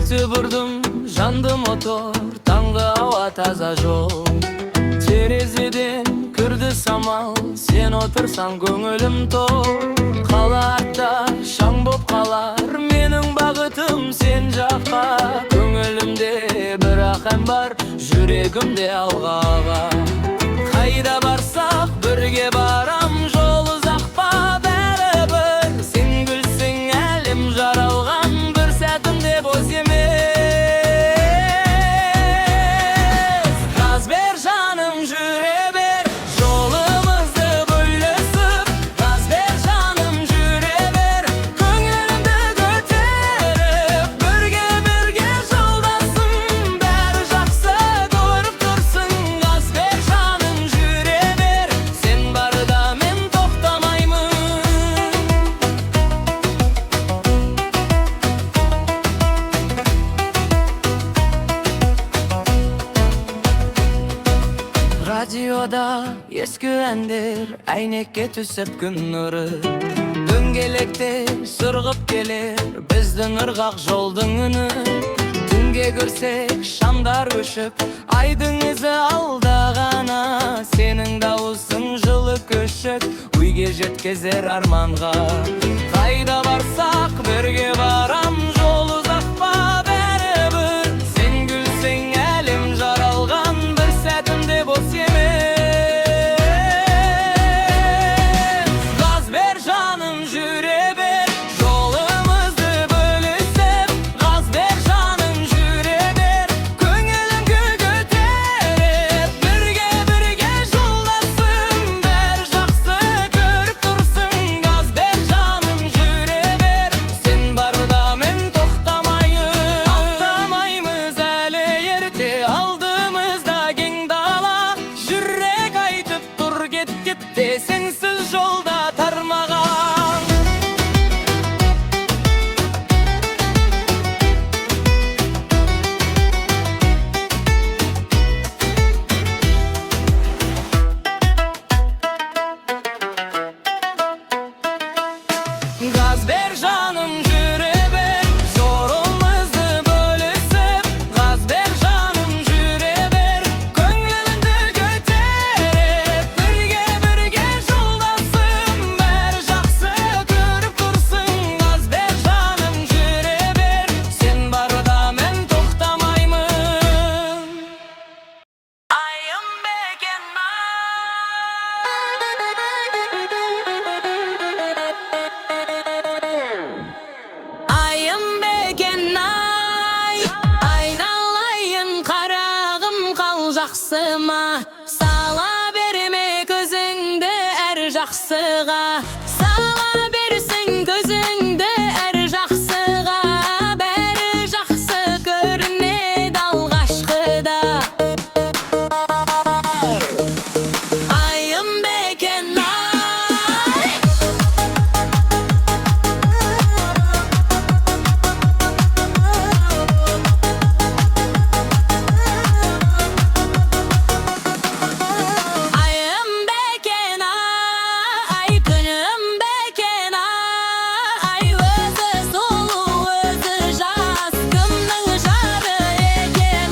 Esікті бұрдым, жанды мотор, таңғы ауа таза жол. Терезеден кірді самал, сен отырсаң көңілім тол. Қала артта шаң боп қалар, менің бағытым сен жаққа. Көңілімде бір ақым бар, жүрегімде алғаға. Қайда барсақ бірге барам, жол ұзақ па бәрібір. Сен күлсең әлем жаралған, бір сәтімде бос емес. Газ бер жаным, жүре бер, жолымызды бөлісіп. Газ бер жаным, жүре бер, көңілімді көтеріп. Бірге жолдасың, бәрі жақсы көріп тұрсың. Газ бер жаным, жүре бер, сен барда мен тоқтамаймын. Радиода ескі әндер әйнекке түсіп күн нұры. Дөңгелектер сырғып келер біздің ырғақ жолдың үні. Түнге көрсек шамдар өшіп, айдың ізі алда ғана. Сенің дауысың жылы көшік, үйге жеткізер арманға. Қайда барсақ бірге барам, жол ұзақ па бәрібір. Сен күлсең әлем жаралған, бір сәтімде бос емес. Газ бер жаным, жүре бер, жолымызды бөлісіп. Газ бер жаным, жүре бер, көңілімді көтеріп. Бірге жолдасың, бәрі жақсы көріп тұрсың. Газ бер жаным, жүре бер, сен барда мен тоқтамайын. Тоқтамаймыз әлі ерте, алдымызда кең дала. Жүрек айтып тұр кеткетте, сенсіз жолда тармаған. Газ бер жаным, жүре бер, жолымызды бөлісіп. Газ бер жаным, жүре бер, көңілімді көтеріп. Бірге жолдасың, бәрі жақсы көріп тұрсың. Газ бер жаным, жүре бер, сен барда мен тоқтамаймын. Айым бекен Айым бекен ай, айналайын қарағым қал жақсыма. Сала берме көзіңді әр жақсыға. Сала берсін көзіңді әр жақсыға. Бәрі жақсы көрінеді алғашқыда. Айым бекен ай. Ayım beken ay, günüm beken ay. Özü sulu, özü jaz, kımның жары екен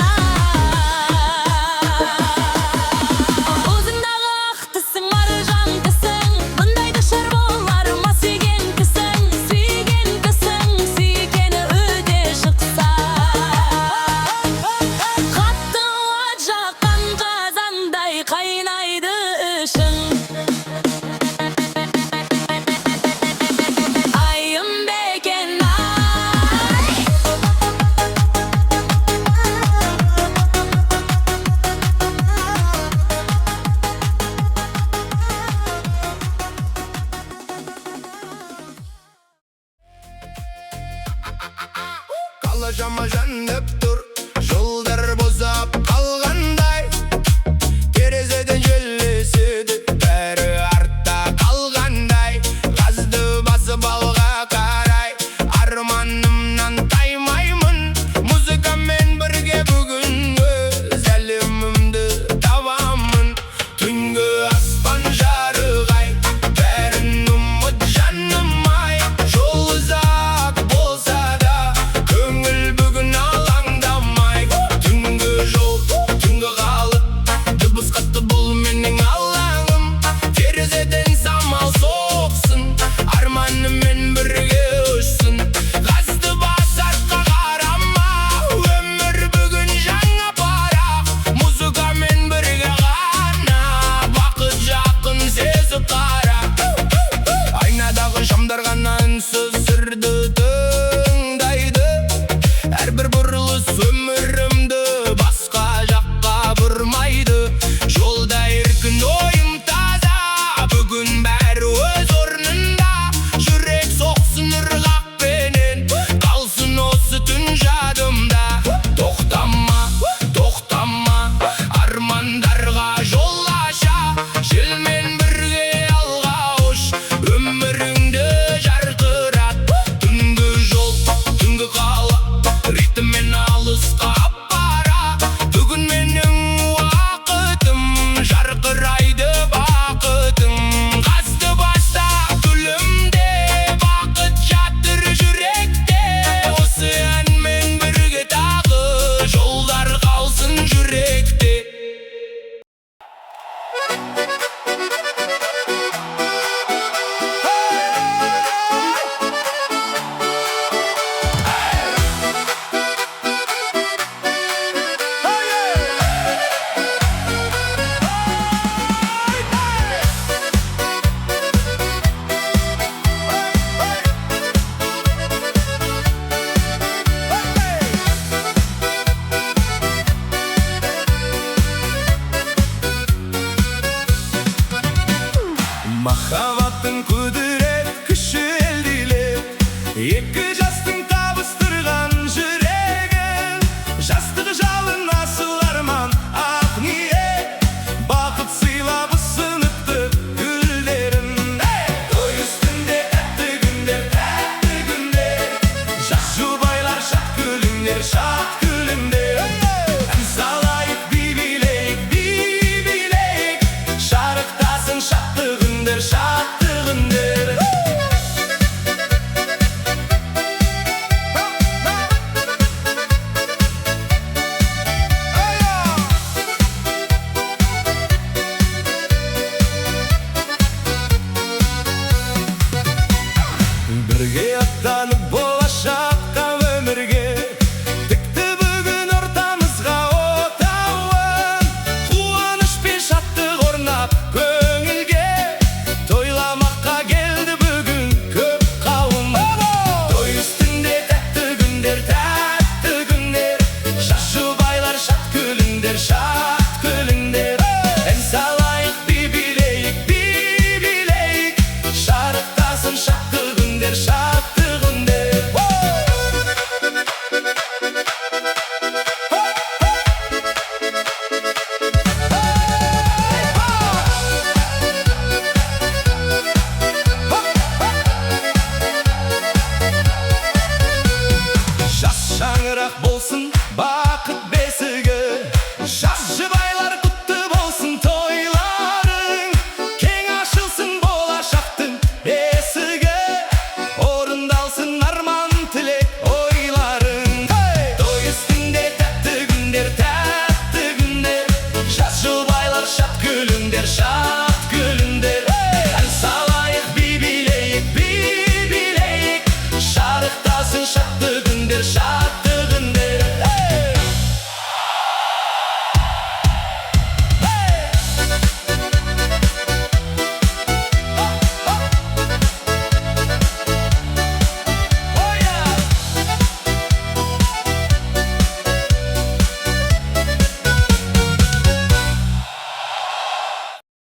Өзіңдағы ақтысың, маржан кісің, бұндайды шыр болар ма сүйген кісің. Сүйген кісің, сүйгені өте шықса. Қатты от жаққан қазандай қайнайды ішің. Айым бекен ай. Қалашама жанып тұр, жолдар бозап қалғандай. Терезеден жел еседі, бәрі артта қалғандай. Газды басып алға қарай, арманымнан таймаймын. Музыкамен бірге бүгін өз әлемімді табамын. Түнгі аспан жарығай, бәрін ұмыт жаным ай. Жол ұзақ болса да, көңіл бүгін günler, şat günler. En salayık bir bilek, şarktasın şatlı günler, şatlı günler. Birge atlanıp bolashakka ömürge, dikti bugün ortamızga otağın. Kuvanış ben şattık ornap köngülge, toylamakka geldi bugün köp kavun. Toy üstünde tatlı günler, şaşı baylar şat külünder, şat külünder. En salayık bir bilek, şarktasın şatlı günler, şatlı günler. Şas şangırak bolsun, bakıt